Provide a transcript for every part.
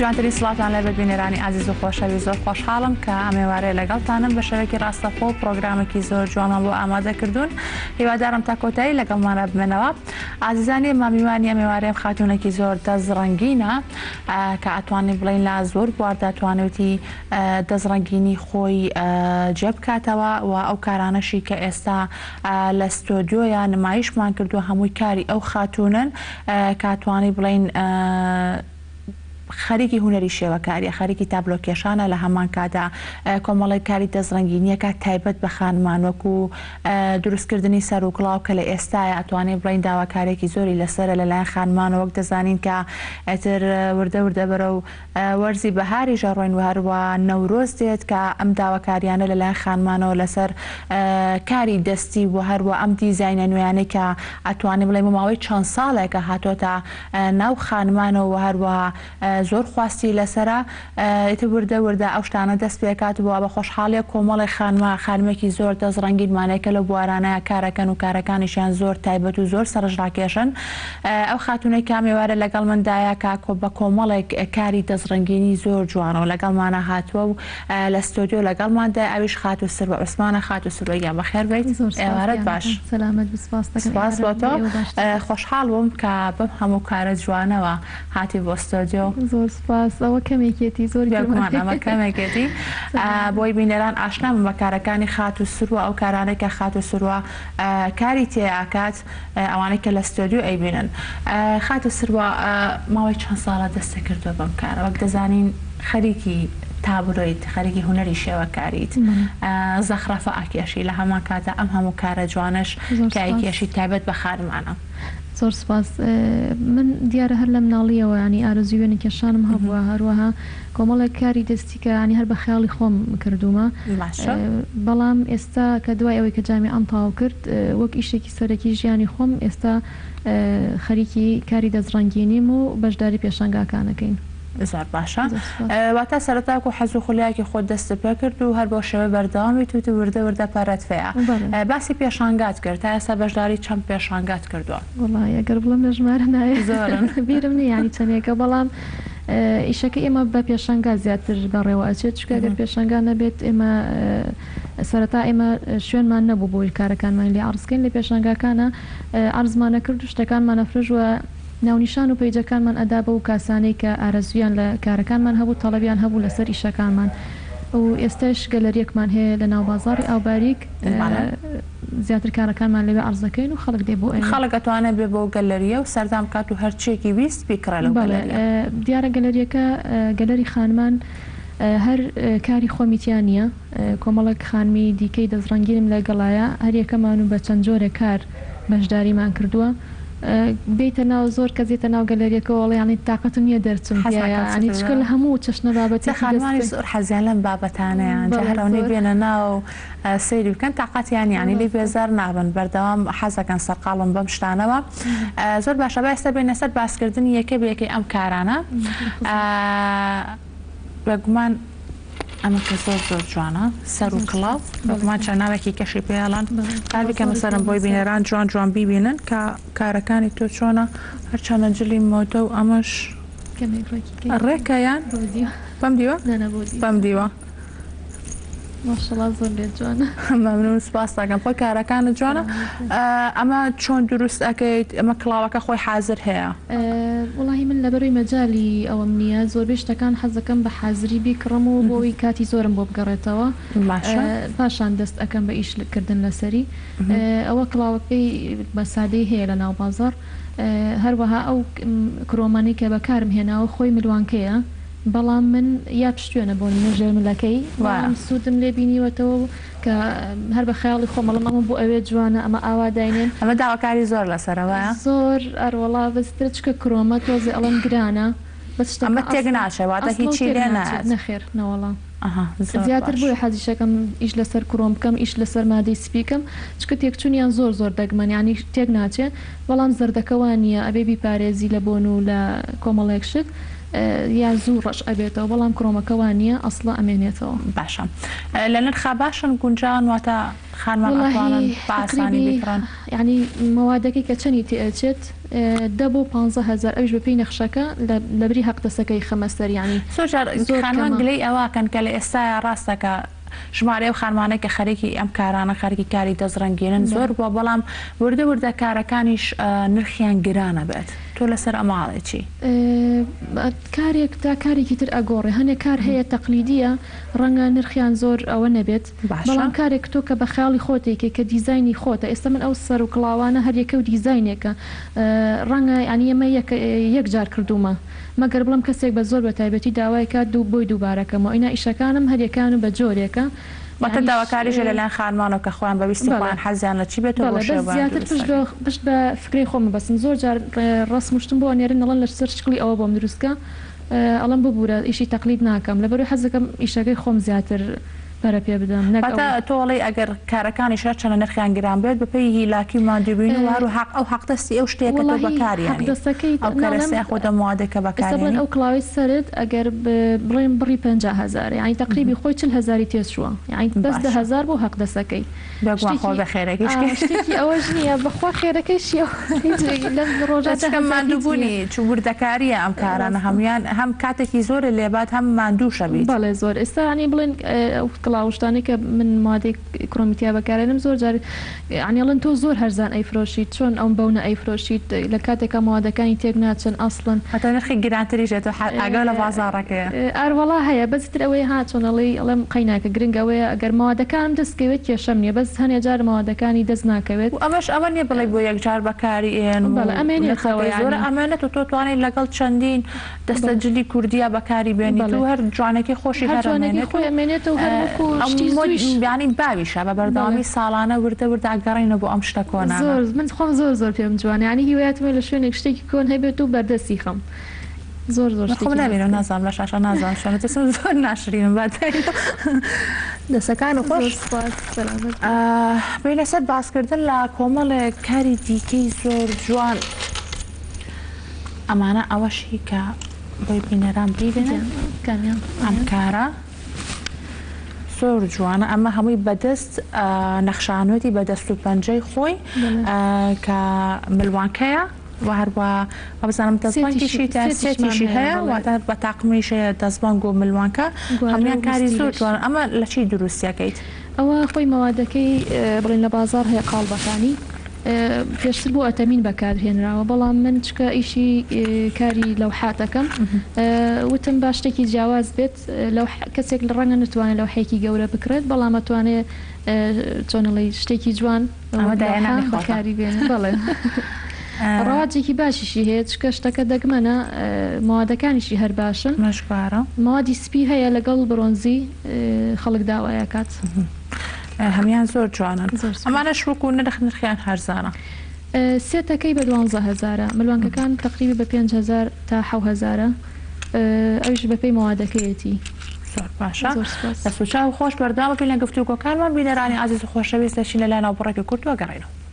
جوانترین سڵاتان لە ببینێرانی عزیز و خۆشەوی زۆر خۆشحاڵم کە ئەمێوارەیە لەگەڵتانم بە شەوێکی ڕاستەخۆ و پرۆگرامێکی زۆر جوانە بۆ ئامادەکردوون. هیوادارم تا کۆتایی لەگەڵمانە بمێنەوە. ئازیزانی مامیوانی ئەمێوارەیەم خاتوونێکی زۆر دەستڕەنگینە کە ئەتوانین بڵین لا زۆر بواردا توانێتی دەستڕەنگینی خۆی جێبکاتەوە و ئەو کارانەشی کە ئێستا لە ستۆدیۆیان نمایشمان کردووە هەمووی کاری ئەو خاتوونن کاتوانی بڵین خەریکی هونەری شێوەکاریە، خەریکی تابلۆکێشانە لە هەمان کادا کۆمەڵی کاری دەستڕەنگینیەکە تایبەت بە خانمان وەکو دروستکردنی سەر و کڵاو کە لە ئێستاە ئەتوانێت بڵین داواکارێکی زۆری لەسرە لەلایەن خانمانەوە وەک دەزانین کە ئەتر وردە وردە بەرە و وەرزی بەهاری ژەڕۆین و هەروە نەورۆز دێت کە ئەم داواکاریانە لەلایەن خانمانەوە لەسەر کاری دەستی و هەروە ئەم دیزاینە نوێیانەی کە ئەتوانێت بڵێ ماوەی چەند ساڵێکە هاتۆتە ناو خانمانەوە و هەروە زۆر خواستی لەسرە ئیتر وردە وردە ئەو شتانە دەست پێکات بووە بە خۆشحاڵیە کۆمەڵی خانمێکی زۆر دەستڕەنگینمانەیە لە بوارانەیە کارەکەن و کارەکانیشیان زۆر تایبەت و زۆر سەرنجڕاکێشن. ئەو خاتونەی کامێوارە لەگەڵ مندایە کە بە کۆمەڵێک کاری دەستڕەنگینی زۆر جوانەوە لەگەڵمانە هاتووە و لە ستۆدیۆ لەگەڵماندا ئەویش خاتو سروە عوسمانە. خاتو سروەیان بەخێر بێت. ئێوارەت باش. سەلامەت سپاس بۆ تۆ. خۆشحاڵ بووم کە بەم هەموو کارە جوانەوە هاتی بۆ ستۆدیۆ. زۆر سپاس. ئەوە کەمێکێتی زۆر ئەمە کەمێکێتی بۆی بینەران ئاشنام بە کارەکانی خاتو سروە ئەو کارانەی کە خاتو سروە کاری تێیاکات ئەوانەی کە لە ستۆدیۆ ئەیبینن. خاتو سروە ماوەی چەند ساڵە دەستە کردووە بەم کارە وەک دەزانین خەریکی تابلۆیت خەریکی هونەری شێوەکاریت زەخرەفە ئاکێشی لە هەمان کاتە ئەم هەموو کارە جوانش کایکێشی تایبەت بە خانمانە. زۆر سپاس. من دیارە هەر لە مناڵیەوە ینی ئارەزوی وێنە کێشانم هەبووە هەروەها کۆمەڵێک کاری دەستی کە ینی هەر بە خەیاڵی خۆم کردومە بەڵام ئێستا کە دوای ئەوەی کە جامیعەم تاو کرد وەک ئیشێکی سەرەکی ژیانی خۆم ئێستا خەریکی کاری دەستڕەنگینیم و بەشداری پێشانگاکانەکەین. زۆر باشە. واتە سەرەتاکو حەز و خولیاکی خۆت دەست پێ کرد و هەر بۆ شێوە بەردەوامی توت وردە وردە پارەت فەیە. باسی پێشانگات کرد تا ئێستا بەشداری چەند پێشانگات کردووە؟ وڵای ئەگەر بڵم لە ژمارە نایە زۆرن بیرم نیە ینی چەندێکە بەڵام ئیشەکە ئێمە بە پێشانگا زیاتر بەڕێوە ئەچێت چکە ئەگەر پێشانگا نەبێت ئێمە سەرەتا ئێمە شوێنمان نەبوو بۆی کارەکانمان لێ عرضکەین لە پێشانگاکانە عرضمانە کرد و شتەکانمانە فرژوە ناونیشان و پەیجەکانمان ئەدا بە و کاسانەی کە ئارەزویان لە کارەکانمان هەبوو تەڵەبیان هەبوو لەسەر ئیشەکانمان و ئێستاش گەلەریەکمان هەیە لە ناو بازاڕی ئاوباریک زیاتر کارەکانمان لەوێ عرضەکەین و خەڵک دێ بۆ خەڵک ئەتوانێت بێ بۆ گەلەریە و سەردام کات و هەرچێکی ویست بیکڕە لە دیارە گەلەریەکە گەلەری خانمان هەر کاری خۆمیتیان نییە کۆمەڵک خانمی دیکەی دەستڕەنگینم لە گەڵایە هەریەکەمان و بە چەند جۆرێک کار بەشداریمان کردووە بیتە ناو زۆر کەزیتە ناو گەلەریەکەەوە وڵیانی تااقەتم نیە دەرچم ینی چکە لە هەموو چەشنە بابەتی خانمانی زۆر حەزیان لەم بابەتانەیان هەرونی بێنە ناو سەیری بکەن تااقەتیان ینی لی بێزار نابن بەردەوام حەزەکەن سەرقاڵم بەم شتانەوە. زۆر باشە بەستا بێنە سەر باسکردنی یەکە بە یەکەی ئەم کارانە بەگومان ئەمە کە زۆر زۆر جوانە سەر و کڵاو بەگومان چەند ناوێکی کەشی پێیاڵان قالبیکە مەسەرم بۆی بینەران جوان جوان بیبینن کە کارەکانی تۆ چۆنە هەرچەنە جلی مۆدە و ئەمەش ڕێکەیان بەم دیوە بەم دیوە ماشەڵڵا زۆر لێ جوانە. مەمنون سپاس دەکەم خۆی کارەکانت جوانە. ئەمە چۆن دروست ئەەکەیت ئەمە کڵاوەکە خۆی حازر هەیە؟ وڵی من لەبەروی مەجای ئەوەم نییە زۆربەی شتەکان حەزەکەم بە حازری بیکڕم و بۆی کاتی زۆرم بۆ بگەڕێتەوە پاشان دەست ئەەکەم بە ئیشکردن لەسەری ئەوە کڵاوەکەی بە سادەی هەیە لە ناو بازار هەروەها ئەو کرۆمانی کە بەکارم هێناوە خۆی ملوانکەیە بەڵام من یا پشتێنە بۆ ژێرملەکەی سوودم لێ بینیوەتەوە کە هەر بە خەیاڵی خۆمەڵم ئەمە بۆ ئەوێ جوانە ئەمە ئاواداینێن ئەمە داواکاری زۆر لەسەرەوە زۆر ئەروەڵا بەسترە چکە کڕۆمە تۆزی ئەڵەن گرانە ئەمە تێک ناچێواتە هیچی لێ نەخێر نەوەڵا زیاتر بۆی حەزیشەکەم ئیش لەسەر کڕۆم بکەم ئیش لەسەر مادەی سپیکەم چکە تێکچوونیان زۆر زۆر دەگمەنیانی تێک ناچێت بەڵام زەردەکەوان نیە ئەبێ بیپارێزی لە بۆن و لە کۆمەڵێک شت یا زوو ڕەش ئەبێتەوە بەڵام کڕۆمەکەوان نیە ئەسڵە ئەمێنێتەوە. باشە لە نرخا باشن گونجان واتە خانمان ئەتوانن بە ئاسانی بکڕن؟ یعنی مەوادەکەی کە چەندی تێچێت 10 بۆ 15,000 ئەوش بەپێی نەخشەکە لە بری هەقدەسەکەی خەمەستەر ینی زۆر خانمان گلەی ئەواکەن کە لە ئێستاە ڕاستەکە ژمارە و خانمانێک کە خەرێکی ئەم کارانە خەرکی کاری دەزڕەنگێنن زۆر بۆ بەڵام وردە کارەکانیش نرخیان گرانە بێت تۆ لەسەر ئەماڵێکی کارێک تا کارێکی تر ئەگۆڕێ هەنێک کار هەیە تەقلیدیە ڕەنگە نرخیان زۆر ئەوە نەبێت بەڵام کارێک تۆ کە بە خیاڵی خۆتێکی کە دیزایانی خۆتە ئێستا من ئەو سەر و کڵاوانە هەریەکە و دیزایینێکە ڕەنگە ینی ئەمە یەک جار کردومە مەگەر بڵم کەسێک بە زۆر بە تایبەتی داوای کات بۆی دووبارەکەمەوە ئینا ئیشەکانم هەریەکان و بە جۆرێکە واتە داواکاریژە لەلایەن خانمانەوە کە خۆیان بەویستی خۆیان حەزیان لە چی بێتەوە زیاتر پشت بە فکری خۆم بەسم زۆر جار ڕاستمشتم بۆ نێرن نەڵەن لە سەر شکلی ئەوە بۆم دروستکە ئەڵم ببوورە ئیشی تەقلید ناکەم لەبەروی حەزەکەم ئیشەکەی خۆم زیاتر پەرە پێ بدەم تۆڵی ئەگەر کارەکانی شە چەنە نرخیان گران بێت بەپێی هیلاکی مادیبووین و هەرو حق ئەو حەقدەستی ئەو شتێکە تۆ بەکاریانی ئەو کەرەسەی خۆ دەموادەکە بەکارێنی ئەو کڵاوی سرت ئەگەر بڵێن بڕی 50,000 یعنی تقریبی خۆی 40,000 تێچووە یعنی بەس 10,000 بۆ حەقدەسەکەی بەخۆ بە خێرەکەشتی ئەوەش نییە بەخوا خێرەکەی لەم ڕۆژاتەکەم مادووبوونی چوبوردەکاریە ئەم کارانە هەمویان هەم کاتێکی زۆرە لێبات هەم مادووشە بیت بەڵێ زۆر ئێستانی بڵێن کڵاوشتانی کە من مادەی کڕۆمیتیا بەکارێنم زۆر جار عنیڵن تۆ زۆر هەرزان ئەیفرۆشیت چۆن ئەم بەونە ئەیفرۆشیت لە کاتێکە مادەکانی تێک ناچن ئەسڵن هەتا نرخی گرانتریژێت ئەگە لە بازاڕەکەیە ئەروەڵا هەیە بەزتر ئەوەی هاچۆنەڵی ئەڵم قەیناکە گرنگەوەیە ئەگەر مادەکان دەستکەوێت کێشەم نیە بەس هەنێ جار مادەکانی دەست ناکەوێت ئەمەش ئەمە نیە بڵێ بۆ یەکجار بەکاری ئێن زۆر ئەمانێت و تۆ توانێت لەگەڵ چەندین دەستەجلی کوردیا بەکاری بێنیت و هەر جوانەکەی خۆشی هەرمێنێت و بیانی باویشە بە بەرداوامی ساڵانە وردە ئەگەڕینە بۆ ئەم شتە کۆنا من خۆم زۆر پێم جوانانی هیوایەتمە لە شوێنێک شتێکی کۆن هەبێت و بەردەستی خەم زۆر نبینە نازان بە شاشە نازان شوێنە دەسم زۆر ناشرینم بە دەسەکان و خۆش بین لەسەر باسکردن لە کۆمەڵێک کاری دیکەی زۆر جوان ئەمانە ئەوەشی کە بۆی بینەران ببینن ئەم کارە زۆر جوانە ئەمە هەمووی بەدەست نەخشانوێتی بەدەست و پەنجەی خۆی کە ملوانکەیە و هەروە بزانم دەستبانکیشی تاسێتیشی هەیە واتە بە تاقمیشەیە دەستبانگ و ملوانکە هەمویان کاری زۆر جوان ئەمە لە چی دروستیەکەیت ئەوە خۆی مەوادەکەی بڵێن لە بازار هەیە قاڵبەکانی پێشتر بۆ ئەتەمین بەکارهێنراوە بەڵام من چکە ئیشی کاری لەوحاتەکەم وتم با شتێکی جیاواز بێت کەسێک لە ڕەنگە نتوانێت لەوحەیەکی گەورە بکرێت بەڵام ئەتوانێت چۆنڵی شتێکی جوان بەکاری بێن بڵێ ڕاجێکی باشیشی هەیە چکە شتەکە دەگمەنە مادەکانیشی هەر باشن مەشکوارە مادی سپی هەیە لەگەڵ برۆنزی خەڵک داوایە کات هەمیان زۆر جوانن ئەمانەش وەکو نرخیان هەرزانە سێتەکەی بە 12,000 ملوانکەکان تقریبی بە 5,000 تا 7,000 ئەوش بەپێی مادەکەیەتی زۆر باشە دەسوچا و خۆش بەرداوە پێ لە گفتوگۆکانمان بینەرانی عزیز و خۆشەویست دەچین لە لای ناوبڕێکی کورتووە گەڕێنەوە.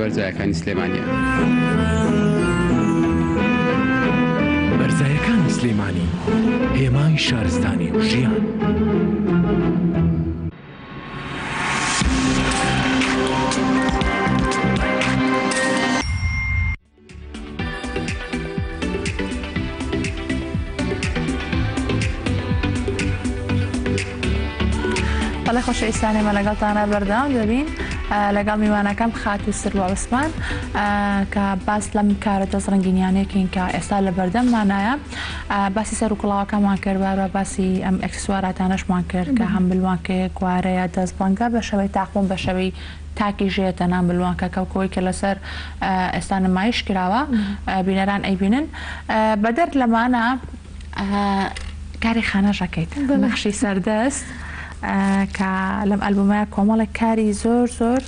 بەرزایەکانی سلێمانیە بەرزایەکانی سلێمانی هێمای شارستانی ژیان بەڵێ خۆشەویستانێمە لەگەڵتانە بەردەوام دەبین لەگەڵ میوانەکەم خاتو سروە عوسمان کە باس لەم کارە دەستڕەنگینیانێکین کە ئێستا لە بەردەممانایە باسی سەر و کڵاوەکەمان کرد بارە باسی ئەم ئەکسسواراتانەشمان کرد کە هەم بلوانکەیە کوارەیە دەستبەنگە بە شەوەی تاقۆم بە شەوەی تاکی ژێتە نام بلوانکە کەوکەوەی کە لەسەر ئێستا نمایش کراوە بینەران ئەیبینن بەدەر لەمانە کاری خانەژەکەیت نەخشی سەردەست کە لەم ئەلبومەیە کۆمەڵێک کاری زۆر زۆر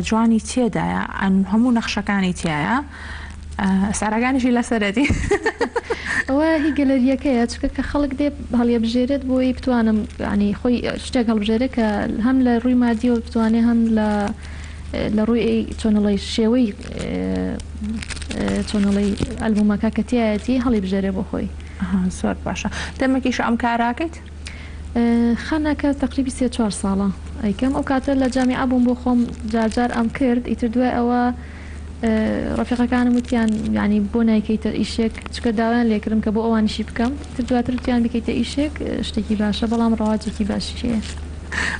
جوانی تێدایە هەموو نەخشەکانی تایە سارەکانیشی لەسەرەتی ئەوە هی گەلەریەکەیە چکە کە خەڵک دێ هەڵێبژێرێت بۆی بتوانم ینی خۆی شتێک هەڵبژێرە کە هەم لە ڕووی مادیەوە بتوانێت هەم لە ڕووی چۆنەڵی شێوەی چۆنەڵی ئەلبومەکە کە تایەتی هەڵی بژێرێ بۆ خۆی زۆر باشە دەمەکیش ئەم کاراکەیت خانەکە تقریبی 3-4 ساڵە ئەیکەم ئەو کاتە لە جامیعە بووم بۆ خۆم جارجار ئەم کرد ئیتر دوای ئەوە ڕفیقەکانم وتیان ینی بۆ نایکەیتە ئیشێک چکە داوایان لێکردم کە بۆ ئەوانیشی بکەم تر دواتر وتیان بکەیتە ئیشێک شتێکی باشە بەڵام ڕەواجێکی باشیە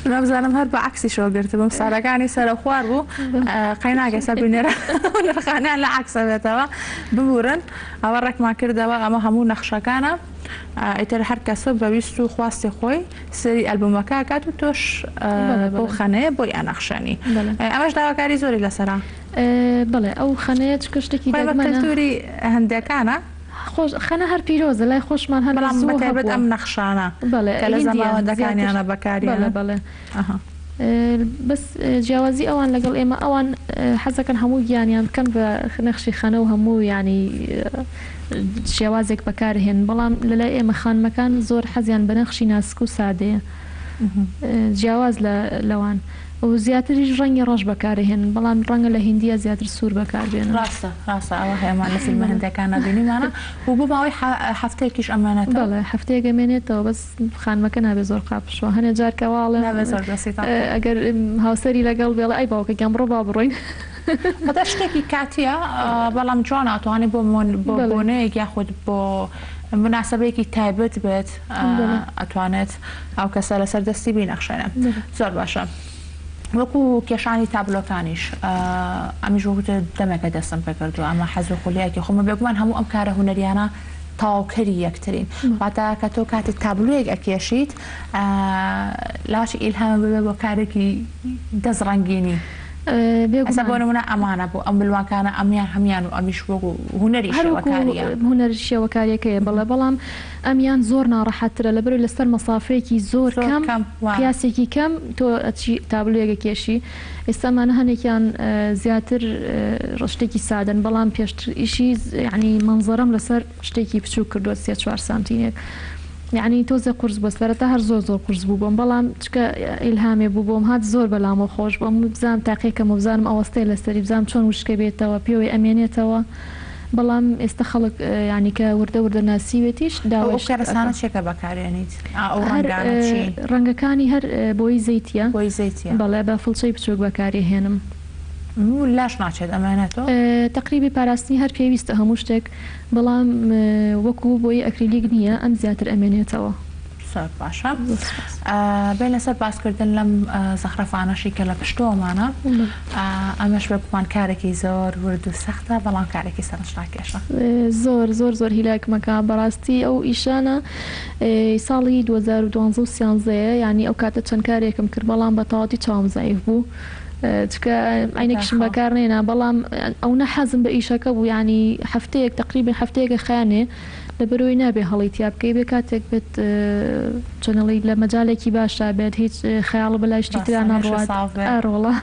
نابزانم هەر بە عکسی شۆگرتبم سارەکانی سەرە خوار بوو قەیناگە سەر بینێرە نرخانیان لە عکسە بێتەوە ببورن ئەوە ڕێکمان کردەوە ئەمە هەموو نەخشەکانە ئیتر هەر کەسە بەویست و خواستی خۆی سری ئەلبومەکە کات و تۆش بۆ خەنەیە بۆی ئەنەخشێنی ئەمەش داواکاری زۆری لەسەرا بەڵێ ئەو خەنەیە چکشتێکی کەلتوری هەندەکانە خەنە هەر پیرۆزە لای خۆشمان هەر بەڵامبێت ئەم نەخشانە لە زەماوەندەکانیانە بەکاریانە بەڵێ بەس جیاوازی ئەوان لەگەڵ ئێمە ئەوان حەزەکەن هەموو گیانیان بکەن بە نەخشی خەنە و هەموو ینی شێوازێک بەکارهێن بەڵام لەلای ئێمە خانمەکان زۆر حەزیان بە نەخشی ناسک و سادەیە جیاواز لەوان و زیاتریش ڕەنگی ڕەش بەکارهێن بەڵام ڕەنگە لە هندیە زیاتر سوور بەکاربێن ڕاستە ئەوە هەیەمان لە فیلمە هەندەکان نبینیمانە و بۆ باوەی هەفتەیەکیش ئەمانێت بەڵێ هەفتەیە گەمێنێتەوە بەس خانمەکە نابێ زۆر قاپشوە هەنێ جار کەواڵە ئەگەر هاوسەری لەگەڵ بێڵە ئەی باوکە گەم بڕۆ با بڕۆین هەتا شتێکی کاتیە بەڵام جوان ئەتوانێت بۆ بۆنەیەک یاخود بۆ مناسبەیەکی تایبەت بێت ئەتوانێت ئەو کەسە لەسەر دەستی بینەخشێنە زۆر باشە وەکو کێشانی تابلۆکانیش ئەمیش وەکوتە دەمەکە دەستم پێکردو ئەمە حەزو خولەیەکی خۆمە بێگومان هەموو ئەم کارە هونەریانە تاوکەری یەکترین واتە کە تۆ کاتی تابلوەیەک ئەکێشیت لاشی ئیلهام ببێ بۆ کارێکی دەستڕەنگینی ئەسا بۆ نمونە ئەمانە بۆ ئەم بلوانکانە ئەمیان هەمیان و ئەمیش وەکو هونەری شێوەکاریە هونەری شێوەکاریەکەیە بەڵام ئەمیان زۆر ناڕەحەترە لەبەر لەسەر مەسافەیەکی زۆر کەم قیاسێکی کەم تۆ تابلوەیەکە کێشی ئێستامانە هەنێکیان زیاتر شتێکی سادن بەڵام پێشتر ئیشی ینی منزەرەم لەسەر شتێکی بچوو کردووە 3-4 سانتینێک یعنی تۆزە قورس بۆ سەرەتا هەر زۆر قورس بوو بۆم بەڵام چکە ئیلهامێ بوو بۆم هات زۆر بەلامە خۆش بۆم بزانم تاقیەکەم و بزانم ئەوەستەی لەسەری بزانم چۆن وشکە بێتەوە پێوەی ئەمێنێتەوە بەڵام ئێستا خەڵک ینی کە وردە ناسیوێتیش داوەشکارەسانە چێکە بەکارێنیت ڕەنگەکانی هەر بۆی زەیتە بەڵێ بە فڵچەی بچووک بەکاری هێنم لاش ناچێت ئەمانێتەوە تقریبی پاراستنی هەر پێویستە هەموو شتێک بەڵام وەکو بۆی ئەکریلیک نییە ئەم زیاتر ئەمێنێتەوە زۆر باشە بین لەسەر باسکردن لەم زەخرەفانەشی کە لە پشتۆمانە ئەمەش بەگومان کارێکی زۆر ورد و سەختە بەڵام کارێکی سەرنجڕاکێشە زۆر هیلاکمەکە بەڕاستی ئەو ئیشانە ساڵی 2012 ینی ئەو کاتە چەند کارێکم کرد بەڵام بە تەواوەتی چاوم زایف بوو چکە عینێکشم بەکار نێنا بەڵام ئەو نەحەزم بە ئیشەکە بوو ینی هەفتەیەک تقریبا هەفتەیەکە خیانێ لەبەرەوەی نابێ هەڵی تیا بکەی بێ کاتێک بێت چۆنەڵی لە مەجالێکی باشە بێت هیچ خەیاڵ بەلای شتی ترا نەڕوات ئەڕۆڵە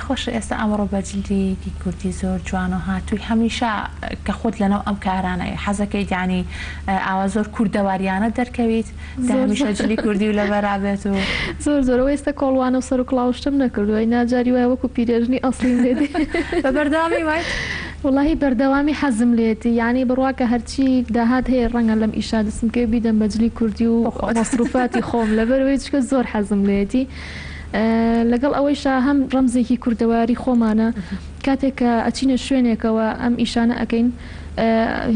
خۆش ئێستا ئەمڕۆ بەجلدێکی کوردی زۆر جوان و هاتووی هەمیشە کە خۆت لەنەو ئەم کارانەیە حەزەکەی ینی ئاوا زۆر کوردەواریانە دەرکەویت هەمیشە جلی کوردی و لەبەرا بێت و زۆر ئێستا کۆڵوانە و سەر و کڵاوشتم نەکردووە ناجاری وای وەکو پیرێژنی ئەسڵیم لێدی بە بەردەوامی وایت واللهی بەردەوامی حەزم لێتی ینی بڕواکە هەرچی داهات هەیە ڕەنگە لەم ئیشا دەستم کە بیدەم بەجلی کوردی و مەسروفاتی خۆم لەبەرەوەی چکە زۆر حەزم لێتی لەگەڵ ئەوەیشا هەم ڕەمزێکی کوردەواری خۆمانە کاتێک کە ئەچینە شوێنێکەوە ئەم ئیشانە ئەەکەین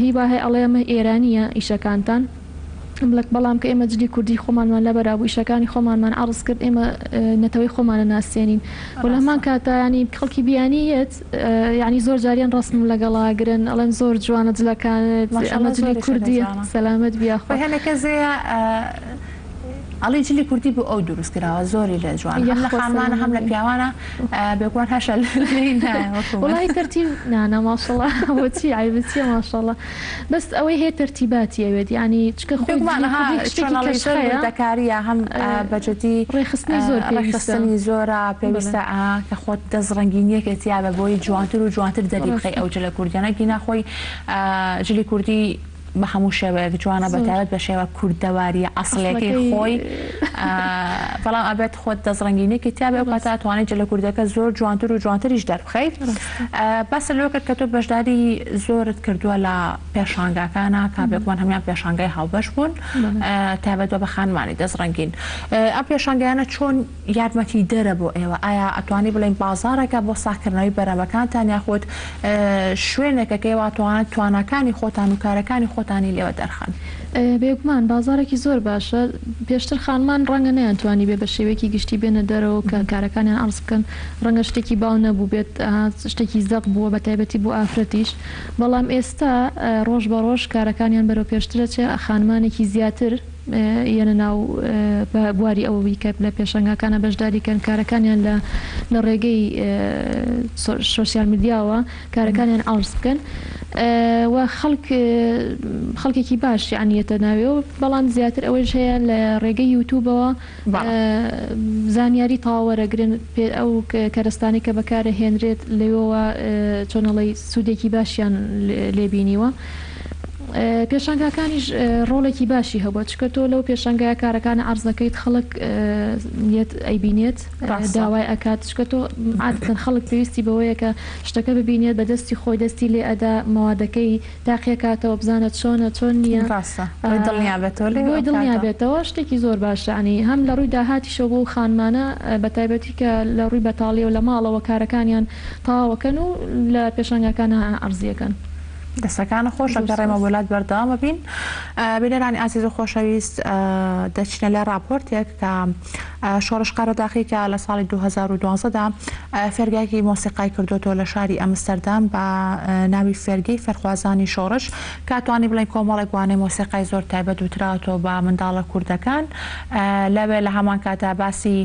هیوا هەیە ئەڵێ ئەمە ئێرانیە ئیشەکانتان بڵک بەڵام کە ئێمە جلی کوردی خۆمانمان لە بەرابوویشەکانی خۆمانمان عرض کرد ئێمە نەتەوەی خۆمانە ناسێنین و لە هەمان کاتە ینی خەڵکی بیانیت ینی زۆر جاریان ڕستم لەگەڵاگرن ئەڵێن زۆر جوانە جلەکانت ئەمە جلی کوردی سەلامت بیاخۆ هەنێکە زەیە ئەڵی جلی کوردی بۆ ئەو دروست کراوە زۆری لە جوان هەم لە خانمانە هەم لە پیاوانە بێگوان هەشە وڵی تەرتیب نانە ماشەڵڵا بۆچی عیبەتیە ماشەڵڵا بەس ئەوەی هەیە تەرتیباتی ئەوێت ینی چکە دەکاریە هەم بەجددی ڕێخستنی زۆرە پێویستە کە خۆت دەستڕەنگینیەکێتیا بە بۆی جوانتر و جوانتر دەری بخەی ئەو جلە کوردیانەکی ناخۆی جلی کوردی بە هەموو شێوەیەک جوانە بەتابەت بە شێوە کوردەواریە ئەسڵێکی خۆی بەڵام ئەبێت خۆت دەستڕەنگینێکی تیا بێ کاتە توانێت جلە کوردەکە زۆر جوانتر و جوانتریش دەربخەیت بەسە لەوە کرد کە تۆ بەشداری زۆرت کردووە لە پێشانگاکانە کابێکمان هەمیان پێشانگای هاوبەش بوون تایبەتەوە بە خانمانی دەستڕەنگین ئەم پێشانگایانە چۆن یارمەتی دەرە بۆ ئێوە ئایا ئەتوانی بڵێن بازارێکە بۆ ساکردنەوەی بەرەمەکانتان یاخۆت شوێنێکە کە ئێوە توانەکانی خۆتان و کارەکانی خۆتانی لێوە دەرخەن بێگومان بازارێکی زۆر باشە پێشتر خانمان ڕەنگە نەیانتوانی بێ بە شێوەیەکی گشتی بێنە دەرەوە کە کارەکانیان عرض بکەن ڕەنگە شتێکی باو نەبوو بێت شتێکی زەق بووە بە تایبەتی بۆ ئافرەتیش بەڵام ئێستا ڕۆژ بە ڕۆژ کارەکانیان بەرەو پێشترە چێ خانمانێکی زیاتر یەنە ناو بواری ئەوەی کە لە پێشەنگاکانە بەشداریکەن کارەکانیان لە ڕێگەی سۆسیال میدیاوە کارەکانیان عرض بکەن و خەڵکێکی باش یعنیەتە ناوێ و بەڵام زیاتر ئەوەش هەیە لە ڕێگەی یوتیوبەوە زانیاری تاوەرەگرن ئەو کەرستانی کە بەکارە هێنرێت لەوەوە چۆنەڵی سوودێکی باشیان لێبینیوە پێشانگاکانیش ڕۆڵێکی باشی هەبووە چکە تۆ لەو پێشانگای کارەکانە عرضەکەیت خەڵک ئەیبینێت داوای ئەکات چکە تۆ عادەتەن خەڵک پێویستی بەوەیە کە شتەکە ببینێت بە دەستی خۆی دەستی لێ ئەدا مەوادەکەی تاقیەکاتەوە بزانێت چۆن نییە بۆی دڵنیا بێتەوە شتێکی زۆر باشە عنی هەم لە ڕووی داهاتیشەوە بۆ خانمانە بە تایبەتی کە لە ڕووی بەتاڵی و لە ماڵەوە کارەکانیان تاواوەکەن و لە پێشانگاکانە عرضیەکەن دەستەکانە خۆشە گەڕێمە وڵات بەردەوامە بین بینەرانی ئازیز و خۆشەویست دەچنە لە راپۆرتێک کە شۆڕش قەرەداخیکە لە ساڵی 2012دا فێرگایکی مۆسیقای کردوتەوە لە شاری ئەمستەردام بە ناوی فێرگەی فەرخوازانی شۆڕش کاتوانی بڵێن کۆمەڵێک وانەی مۆسیقای زۆر تایبەت وتراتەوە بە منداڵە کوردەکان لەوێ لە هەمان کاتە باسی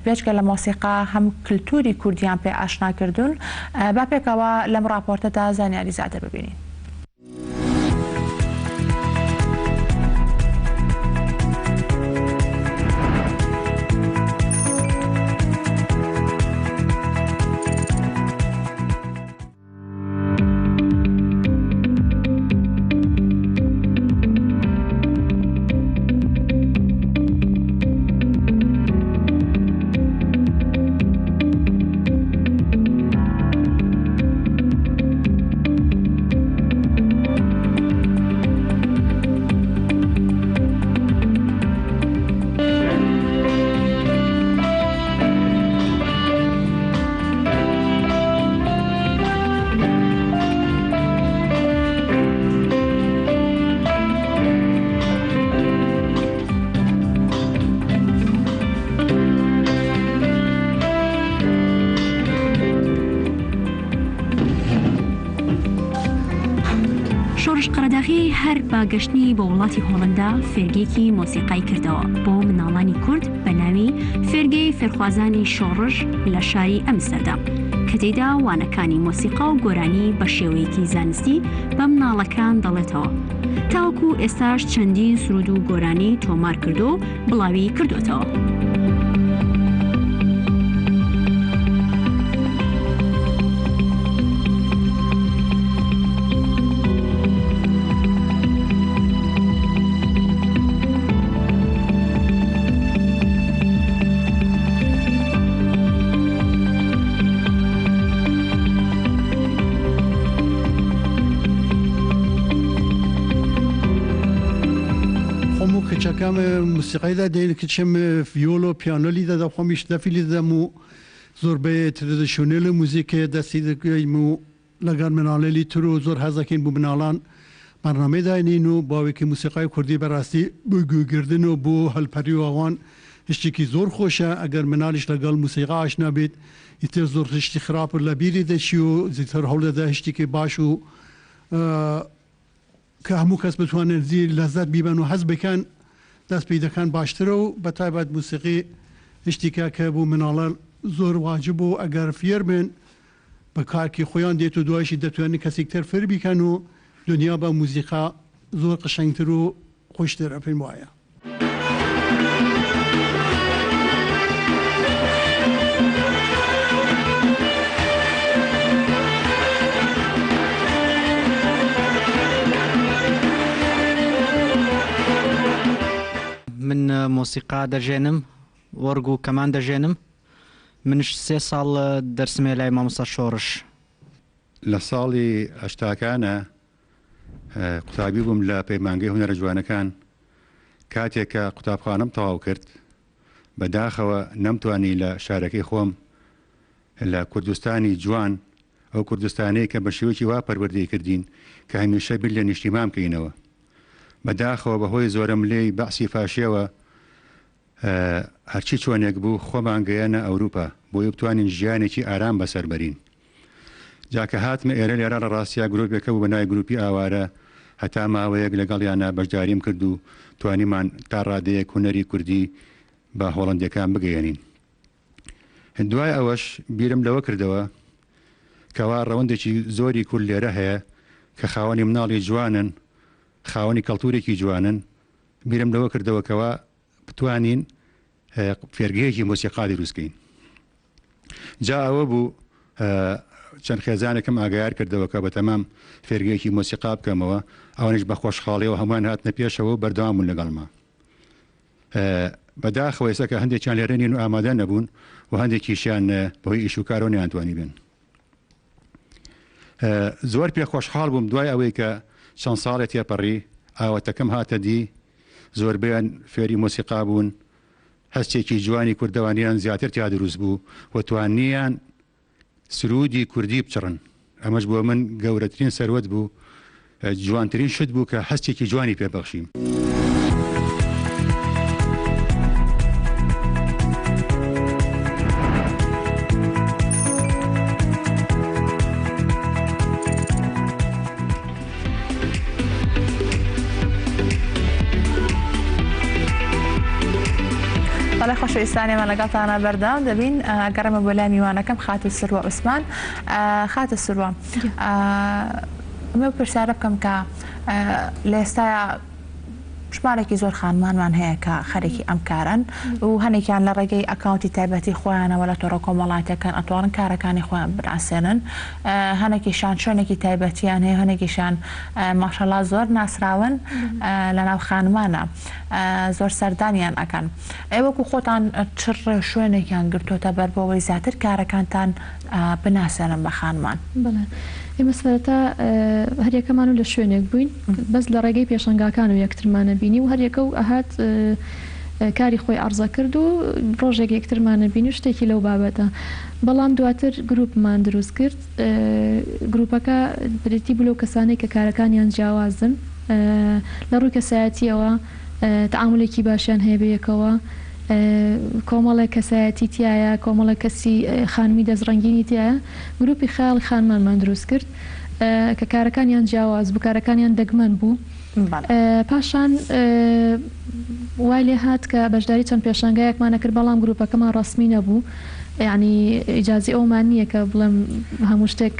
بێچکە لە مۆسیقا هەم کللتوری کوردیان پێ ئاشناکردوون با پێکەوە لەم راپۆرتەدا زانیاری زیاتر ببینین. شۆڕش قەرەداغی هەر باگەشتنی بە وڵاتی هۆڵندا فێرگەیەکی مۆسیقای کردەوە بۆ مناڵانی کورد بە ناوی فێرگەی فێرخوازانی شۆڕش لە شاری ئەمستەردام کە تێیدا وانەکانی مۆسیقا و گۆرانی بە شێوەیەکی زانستی بە مناڵەکان دەڵێتەوە تاوەکو ئێستاش چەندین سرود و گۆرانی تۆمار کردو بڵاوی کردوتەوە. کچکم موسیقی دا دین کچم ویولو پیانولی دا خوامیش دفیلی دا مو زور به تردیشنل موزیک دستی مو لگر منالی ترو زور هزکین بو منالان بەرنامە داینین و باوێکی موسیقای کوردی بەڕاستی بۆ گوێگردن و بۆ هەلپەری و ئەوان هشتێکی زۆر خۆشە ئەگەر مناڵیش لەگەڵ موسیقا ئاشنا بێت ئیتر زۆر هشتی خراپ لە بیری دەچی و زیاتر هەوڵ دەدا هشتێکی باش و کە هەموو کەس بتوانێت زیر لەزەت بیبەن و حەز بکەن دەست پێ دەکەن باشترە و بەتایبەت موسیقی هشتێکە کە بوو مناڵە زۆر واجب و ئەگەر فێر بن بە کارکی خۆیان دێت و دوایشی دەتوانێت کەسێکتر فێر بیکەن و دنیا بە موزیقا زۆر قشنگتر و خۆشتر پێم وایە. من موسیقا دەژێنم وەرگ و کەمان دەژێنم منش 3 ساڵ دەرسمێ لای مامۆستا شۆڕش لە ساڵی هەشتاکانە قوتابی بووم لە پەیمانگەی هونەرە جوانەکان کاتێککە قوتابخانەم تەواو کرد بەداخەوە نەمتوانی لە شارەکەی خۆم لە کوردستانی جوان ئەو کوردستانەی کە بە شێوەیەکی وا پەروەردەی کردین کە هەمیشە بیر لە نیشتیمام بکەینەوە بەداخەوە بەهۆی زۆرم لێی بەعسی فاشیەوە هەرچی چۆنێک بوو خۆمان گەیەنە ئەوروپا بۆی بتوانین ژیانێکی ئارام بەسەربەرین جاکە هاتمە ئێرە لێرە لە ڕاستیا گرۆپێکە بوو بەنای گروپی ئاوارە هەتا ماوەیەک لەگەڵیانە بەشداریم کرد و توانیمان تا ڕادەیەک هونەری کوردی بە هۆڵندەکان بگەیەنین دوای ئەوەش بیرم لەوە کردەوە کەوا ڕەوەندێکی زۆری کورد لێرە هەیە کە خاوەنی مناڵی جوانن خاوەنی کەڵتورێکی جوانن بیرم لەوە کردەوەکەوە بتوانین فێرگەیەکی مۆسیقا دروستکەین جا ئەوە بوو چەند خێزانێکم ئاگایار کردەوە کە بە تەمام فێرگەیەکی مۆسیقا بکەمەوە ئەوانش بە خۆشحاڵیەوە هەمووان هاتنە پێشەوە و بەردەوامون لەگەڵما بەداخەوە ئێستا کە هەندێکیان لێرە نین و ئامادە نەبوون و هەندێکیشیان بەهۆی ئیش و کارۆ نەیانتوانی بن زۆر پێ خۆشحاڵ بووم دوای ئەوەی کە چەند ساڵێک تێپەڕی ئاوەتەکەم هاتە دی زۆربیان فێری مۆسیقا بوون هەستێکی جوانی کوردەوانیان زیاتر تیا دروست بوو و توانیان سرودی کوردی بچڕن ئەمەش بۆ من گەورەترین سەروەت بوو جوانترین شت بوو کە هەستێکی جوانی پێبەخشیم بەڵێ خۆشەویستانێمە لەگەڵتانە بەردەوام دەبین گەڕێمە بۆ لای میوانەکەم خاتە سروە عوسمان خاتە سروە ئەمە پرسیارە بکەم کە لە ئێستاە ژمارێکی زۆر خانمانمان هەیە کە خەرێکی ئەم کارن و هەنێکیان لە ڕێگەی ئەکاونتی تایبەتی خۆیانەوە لە تۆڕە کۆمەڵایەتەکان ئەتوانن کارەکانی خۆیان بناسێنن هەنێکیشان شوێنێکی تایبەتیان هەیە هەنێکیشان ماشەڵا زۆر ناسراون لە ناو خانمانە زۆر سەردانیان ئەکەن ئێوەکو خۆتان چڕ شوێنێکیان گرتوتە بەر بۆەوەی زیاتر کارەکانتان بناسێنن بە خانمان ئێمە سەرەتا هەریەکەمان و لە شوێنێک بووین بەس لە ڕێگەی پێشەنگاکان و یەکترمانە بینی و هەریەکە و ئەهات کاری خۆی عەرزە کرد و ڕۆژێک یەکترمانە بینی و شتێکی لەو بابەتە بەڵام دواتر گروپمان دروست کرد گروپەکە بریتی بلو کەسانەی کە کارەکانیان جیاوازن لە ڕووی کەسایەتیەوە تەعاملێکی باشیان هەیە بەیەکەوە کۆمەڵە کەسایەتی تایە کۆمەڵە کەسی خانمی دەستڕەنگینی تایە گروپی خەیاڵی خانمانمان دروست کرد کە کارەکانیان جیاواز بوو کارەکانیان دەگمەن بوو پاشان وای لێ هات کە بەشداری چەند پێشانگایەکمانە کرد بەڵام گروپەکەمان ڕەسمی نەبوو یعنی ئیجازی ئەومان نییە کە بڵێم هەموو شتێک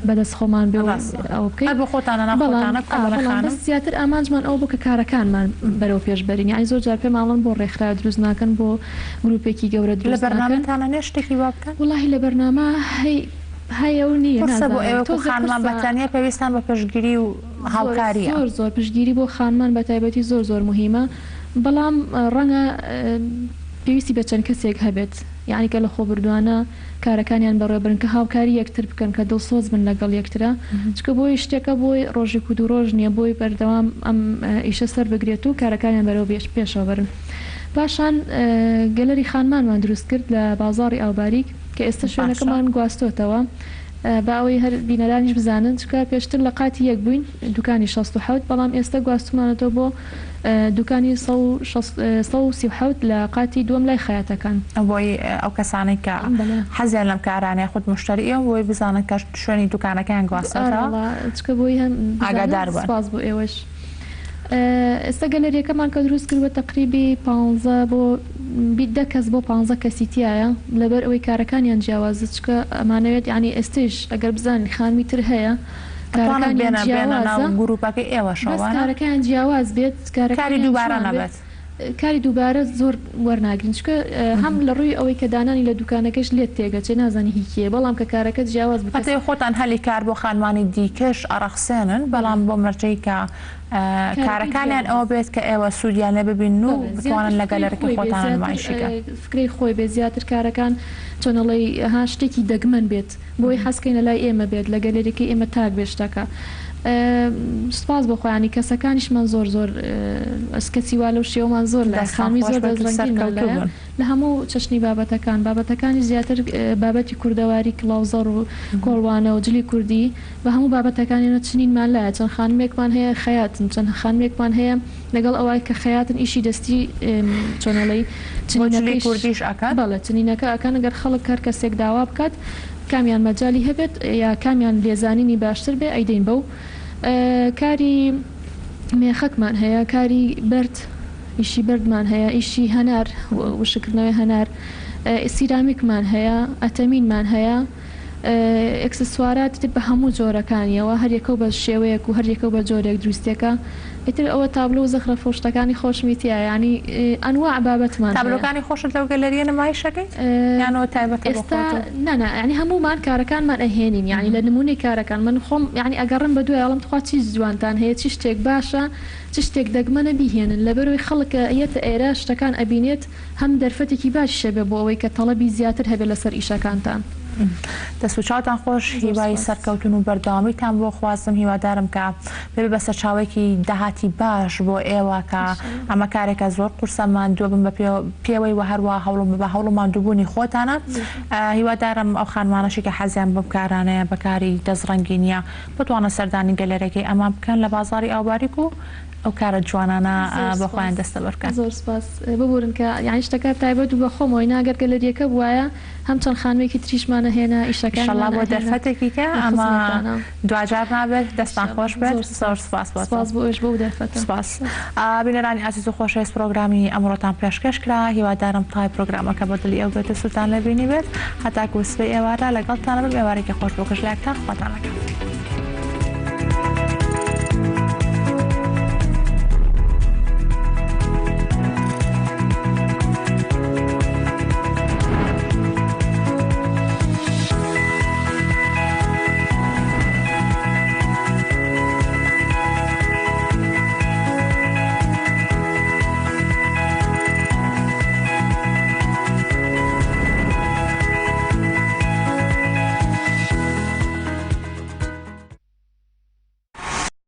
بەدەست خۆمان بێ ئەو بکەین بۆ خۆتانە زیاتر ئامانجمان ئەو بوو کە کارەکانمان بەرەو پێشبەرین یعنی زۆر جار پێماڵن بۆ ڕێکخرا دروست ناکەن بۆ گروپێکی گەورە دروست لە بەرنامەتانە نێ شتێکی وا بکەن وڵاهی لە بەرنامە هەیە و نییە بۆ ئێوە خانمان بەتانیە پێویستان بە پشتگیری و هاوکاری زۆر پشتگیری بۆ خانمان بە تایبەتی زۆر زۆر مهمە بەڵام ڕەنگە پێویستی بە چەند کەسێک هەبێت یعنی کە لە خۆ بردوانە کارەکانیان بەڕێبرن کە هاوکاری یەکتر بکەن کە دڵسۆز بن لەگەڵ یەکترە چکە بۆی شتێکە بۆی ڕۆژێک و دوو ڕۆژ نییە بۆی بەردەوام ئەم ئیشە سەر بگرێت و کارەکانیان بەرەو پێشەوە بەرن پاشان گەلەری خانمانمان دروست کرد لە بازاڕی ئاوباریک کە ئێستا شوێنەکەمان گواستۆتەوە بە ئەوەی هەر بینەرانیش بزانن چکە پێشتر لە قاتی یەک بووین دوکانی 16 بەڵام ئێستا گواستمانەوە بۆ دوکانی 137 لە قاتی دووەم لای خەیاتەکان بۆی ئەو کەسانی کە حەزیان لەم کارانەیە خودت مشتری ئێوە بۆی بزانن کە شوێنی دوکانەکەیان گواستەوە چکە بۆی هەم ئاگادار بن. سپاس بۆ ئێوەش. ئێستا گەلەریەکەمان کە دروست کردوە تقریبی 15 بۆ 10 کەس بۆ 15 کەسی تایە لەبەر ئەوەی کارەکانیان جیاوازە چکە ئەمانەوێت ینی ئێستش ئەگەر بزانین خانمی تر هەیە گروپەکە کارەکان جیاواز بێت کاری دووبارە نەبێت. کاری دووبارە زۆر وەرناگرن چکە هەم لە ڕووی ئەوەی کە دانانی لە دوکانەکەش لێت تێگەچێ نازانی هیچیە بەڵام کە کارەکەت جیاواز بکات خۆتان هەلی کار بۆ خانمانی دیکەش ئەڕەخسێنن بەڵام بۆ مەرجەی کە کارەکانیان ئەوە بێت کە ئێوە سوودیان لێ ببین و بتوانن لە گەلەرەکەی خۆتان نمایشیکە فکرەی خۆی بێ زیاتر کارەکان چۆنەڵی ها شتێکی دەگمەن بێت بۆی حەسکەینە لای ئێمە بێت لە گەلەرێکی ئێمە تاک بێشتەکە. سپاس بۆ خۆیانی کەسەکانیشمان زۆر ئەسکەچیوا لەو شێوەمان زۆر لە خامی زۆر دەزڕنگین لە هەموو چەشنی بابەتەکانی زیاتر بابەتی کوردەواری کڵاوزەڕ و کۆڵوانە و جلی کوردی بە هەموو بابەتەکانیانە چنینمان لایە چەند خانمێکمان هەیە خەیاتن چەند خانمێکمان هەیە لەگەڵ ئەوەی کە خەیاتن ئیشی دەستی چۆنەڵی کوردیش ئەکات بەڵێ چنینەکە ئەکەن ئەگەر خەڵک کار کەسێک داوا بکات کامیان مەجای هەبێت یا کامیان لێزانینی باشتر بێ ئەیدەین بەو کاری مێخەکمان هەیە کاری بەرد ئیشی بەردمان هەیە ئیشی هەنار وشکردنەوەی هەنار سیرامیکمان هەیە ئەتەمینمان هەیە ئەکسسوارات بە هەموو جۆرەکانیەوە هەریەکە بە شێوەیەک و هەریەکە بە جۆرێک دروستەکە ئیتر ئەوە تابلو و زەخرە فۆشتەکانی خۆشمیتیە ینی ئەنواع بابەتمان تابلۆکانی خۆشت لەو گەلەریە نمایشەکەی یانەوە تایبەت ئێستا نانا ینی هەمومان کارەکانمان ئەهێنین ینی لە نمونەی کارەکان من خۆم ینی ئەگەڕم بە دوای ئەڵم تخوا چی جوانتان هەیە چی شتێک باشە چ شتێک دەگمەنە بیهێنن لەبەرەوەی خەڵکە ئەیەتە ئێرە شتەکان ئەبینێت هەم دەرفەتێکی باش شەبێ بۆ ئەوەی کە تەڵەبی زیاتر هەبێت لەسەر ئیشەکانتان. دەسوچاتان خۆش هیوای سەرکەوتن و بەردەوامیتان بۆ خوازم هیوادارم کە بێ بە سەرچاوێکی داهاتی باش بۆ ئێوە کە ئەمە کارێکە زۆر قورسەمان دووە بن بە پێوەی و هەروە هەوڵم بە هەوڵمان دووبوونی خۆتانە هیوادارم ئەو خانمانەشی کە حەزیان بەم کارانەیە بەکاری دەزڕەنگینیە بتوانە سەردانی گەلەرەکەی ئەمان بکەن لە بازاری ئاوباریک و ئەو کارە جوانانە بە خۆیان دەستە بەرکەن. زۆر سپاس ببورن کە یانی شتەکە تایبەت و بە خۆمەوەی ناگەر گەلەریەکە بواە هەم چەند خانوێکی تریشمانە هێنا ئیشەکان بۆ دەرفەتێکی کە ئەمە دوجار نابێت دەستان خۆش بێت زۆر سپاس بۆ ئەش بۆ دەرفەت سپاس. بینەرانی عزیز و خۆشەویست پرۆگرامی ئەمڕۆتان پێشکەش کرا هیوادارم تای پرۆگرامەکە بە دڵی ئەو بێتە سوتان لەبینی بێت هەتاکو سبەی ئێوارە لەگەڵتانە بێ ئێوارێکی خۆش بۆ کەژلایەکتان خواتان لەکەم.